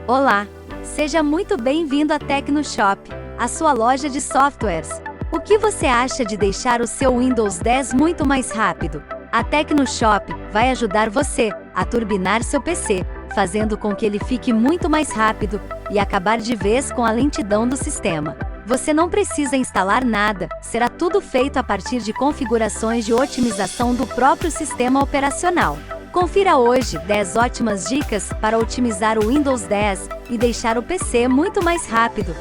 Olá! Seja muito bem-vindo à TecnoShop, a sua loja de softwares. O que você acha de deixar o seu Windows 10 muito mais rápido? A TecnoShop vai ajudar você a turbinar seu PC, fazendo com que ele fique muito mais rápido e acabar de vez com a lentidão do sistema. Você não precisa instalar nada, será tudo feito a partir de configurações de otimização do próprio sistema operacional. Confira hoje 10 ótimas dicas para otimizar o Windows 10 e deixar o PC muito mais rápido.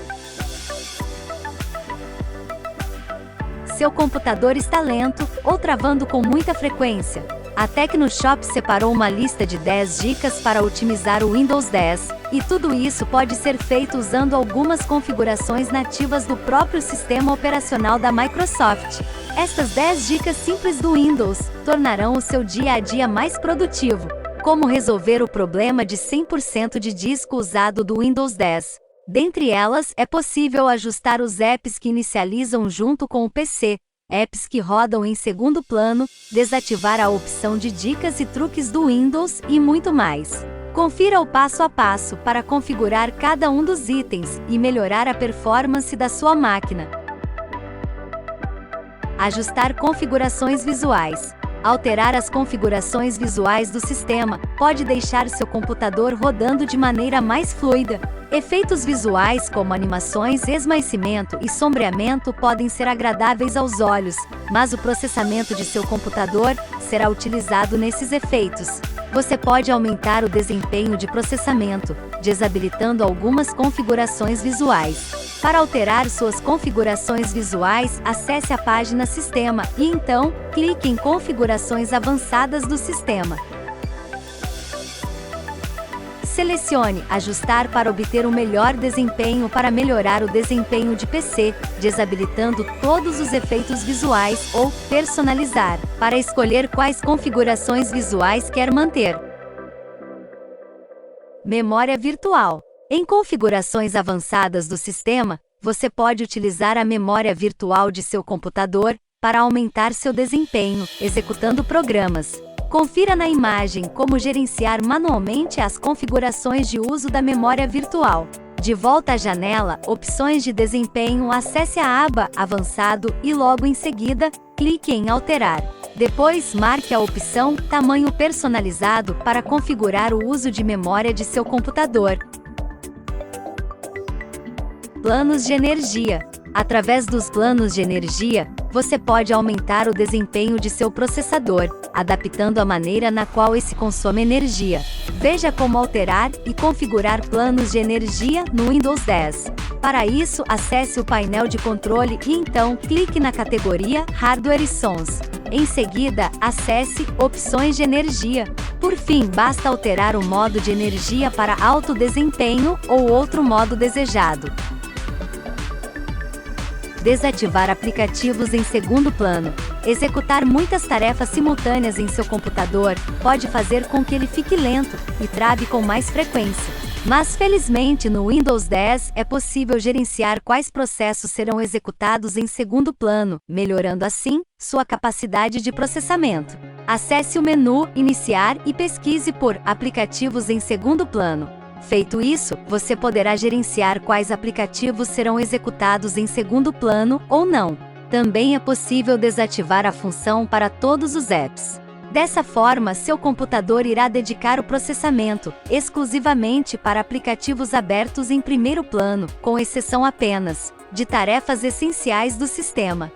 Seu computador está lento ou travando com muita frequência? A TecnoShop separou uma lista de 10 dicas para otimizar o Windows 10, e tudo isso pode ser feito usando algumas configurações nativas do próprio sistema operacional da Microsoft. Estas 10 dicas simples do Windows tornarão o seu dia a dia mais produtivo. Como resolver o problema de 100% de disco usado do Windows 10? Dentre elas, é possível ajustar os apps que inicializam junto com o PC, apps que rodam em segundo plano, desativar a opção de dicas e truques do Windows e muito mais. Confira o passo a passo para configurar cada um dos itens e melhorar a performance da sua máquina. Ajustar configurações visuais. Alterar as configurações visuais do sistema pode deixar seu computador rodando de maneira mais fluida. Efeitos visuais como animações, esmaecimento e sombreamento podem ser agradáveis aos olhos, mas o processamento de seu computador será utilizado nesses efeitos. Você pode aumentar o desempenho de processamento, desabilitando algumas configurações visuais. Para alterar suas configurações visuais, acesse a página Sistema e então, clique em Configurações Avançadas do sistema. Selecione Ajustar para obter o melhor desempenho. Para melhorar o desempenho de PC, desabilitando todos os efeitos visuais ou Personalizar, para escolher quais configurações visuais quer manter. Memória virtual. Em configurações avançadas do sistema, você pode utilizar a memória virtual de seu computador para aumentar seu desempenho, executando programas. Confira na imagem como gerenciar manualmente as configurações de uso da memória virtual. De volta à janela Opções de desempenho, acesse a aba Avançado e logo em seguida, clique em Alterar. Depois, marque a opção Tamanho personalizado para configurar o uso de memória de seu computador. Planos de energia. Através dos planos de energia, você pode aumentar o desempenho de seu processador, adaptando a maneira na qual esse consome energia. Veja como alterar e configurar planos de energia no Windows 10. Para isso, acesse o painel de controle e então clique na categoria Hardware e Sons. Em seguida, acesse Opções de energia. Por fim, basta alterar o modo de energia para alto desempenho ou outro modo desejado. Desativar aplicativos em segundo plano. Executar muitas tarefas simultâneas em seu computador pode fazer com que ele fique lento e trave com mais frequência. Mas felizmente no Windows 10 é possível gerenciar quais processos serão executados em segundo plano, melhorando assim sua capacidade de processamento. Acesse o menu Iniciar e pesquise por Aplicativos em segundo plano. Feito isso, você poderá gerenciar quais aplicativos serão executados em segundo plano ou não. Também é possível desativar a função para todos os apps. Dessa forma, seu computador irá dedicar o processamento exclusivamente para aplicativos abertos em primeiro plano, com exceção apenas de tarefas essenciais do sistema.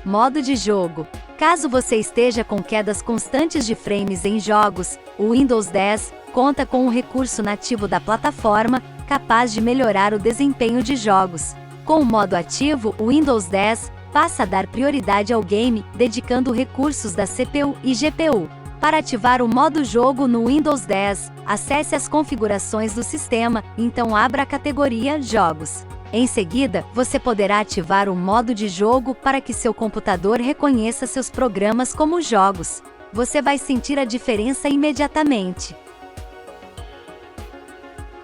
Modo de jogo. Caso você esteja com quedas constantes de frames em jogos, o Windows 10 conta com um recurso nativo da plataforma, capaz de melhorar o desempenho de jogos. Com o modo ativo, o Windows 10 passa a dar prioridade ao game, dedicando recursos da CPU e GPU. Para ativar o modo jogo no Windows 10, acesse as configurações do sistema, então abra a categoria Jogos. Em seguida, você poderá ativar o modo de jogo para que seu computador reconheça seus programas como jogos. Você vai sentir a diferença imediatamente.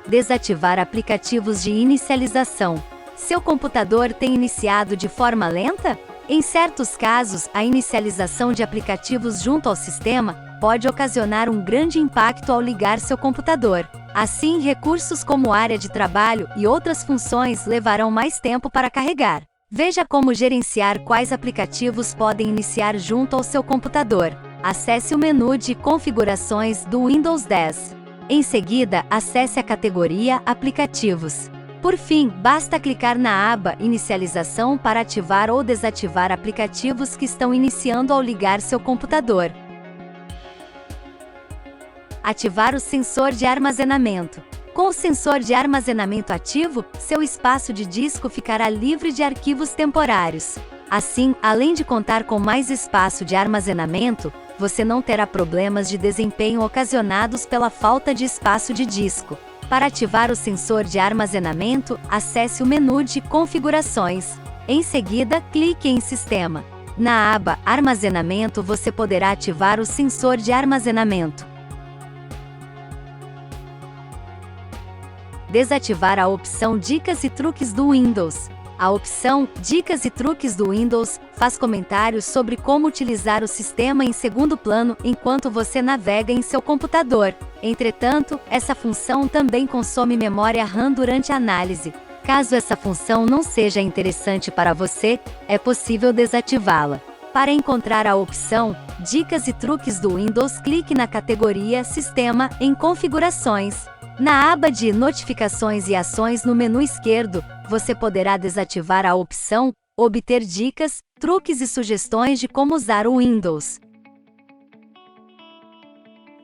Desativar aplicativos de inicialização. Seu computador tem iniciado de forma lenta? Em certos casos, a inicialização de aplicativos junto ao sistema pode ocasionar um grande impacto ao ligar seu computador. Assim, recursos como área de trabalho e outras funções levarão mais tempo para carregar. Veja como gerenciar quais aplicativos podem iniciar junto ao seu computador. Acesse o menu de configurações do Windows 10. Em seguida, acesse a categoria Aplicativos. Por fim, basta clicar na aba Inicialização para ativar ou desativar aplicativos que estão iniciando ao ligar seu computador. Ativar o sensor de armazenamento. Com o sensor de armazenamento ativo, seu espaço de disco ficará livre de arquivos temporários. Assim, além de contar com mais espaço de armazenamento, você não terá problemas de desempenho ocasionados pela falta de espaço de disco. Para ativar o sensor de armazenamento, acesse o menu de Configurações. Em seguida, clique em Sistema. Na aba Armazenamento, você poderá ativar o sensor de armazenamento. Desativar a opção Dicas e Truques do Windows. A opção Dicas e Truques do Windows faz comentários sobre como utilizar o sistema em segundo plano enquanto você navega em seu computador. Entretanto, essa função também consome memória RAM durante a análise. Caso essa função não seja interessante para você, é possível desativá-la. Para encontrar a opção Dicas e Truques do Windows, clique na categoria Sistema em Configurações. Na aba de Notificações e Ações no menu esquerdo, você poderá desativar a opção Obter dicas, truques e sugestões de como usar o Windows.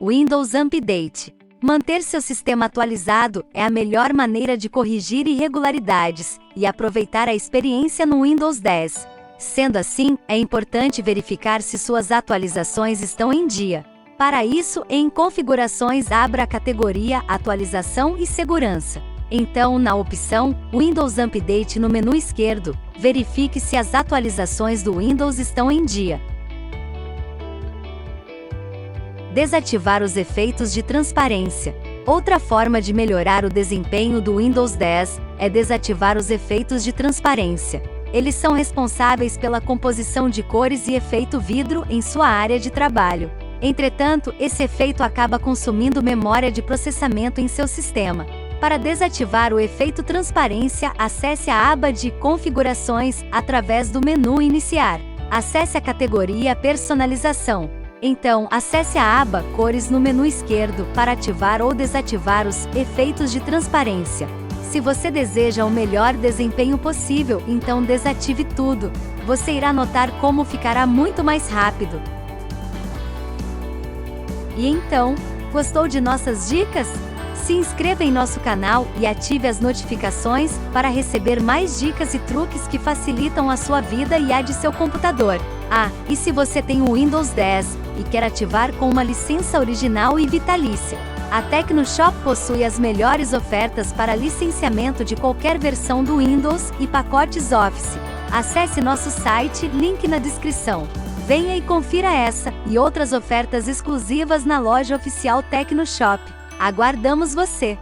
Windows Update. Manter seu sistema atualizado é a melhor maneira de corrigir irregularidades e aproveitar a experiência no Windows 10. Sendo assim, é importante verificar se suas atualizações estão em dia. Para isso, em Configurações, abra a categoria Atualização e Segurança. Então, na opção Windows Update no menu esquerdo, verifique se as atualizações do Windows estão em dia. Desativar os efeitos de transparência. Outra forma de melhorar o desempenho do Windows 10 é desativar os efeitos de transparência. Eles são responsáveis pela composição de cores e efeito vidro em sua área de trabalho. Entretanto, esse efeito acaba consumindo memória de processamento em seu sistema. Para desativar o efeito transparência, acesse a aba de Configurações através do menu Iniciar. Acesse a categoria Personalização. Então, acesse a aba Cores no menu esquerdo para ativar ou desativar os efeitos de transparência. Se você deseja o melhor desempenho possível, então desative tudo. Você irá notar como ficará muito mais rápido. E então, gostou de nossas dicas? Se inscreva em nosso canal e ative as notificações para receber mais dicas e truques que facilitam a sua vida e a de seu computador. Ah, e se você tem o Windows 10 e quer ativar com uma licença original e vitalícia, a Tecnoshop possui as melhores ofertas para licenciamento de qualquer versão do Windows e pacotes Office. Acesse nosso site, link na descrição. Venha e confira essa e outras ofertas exclusivas na loja oficial Tecnoshop. Aguardamos você!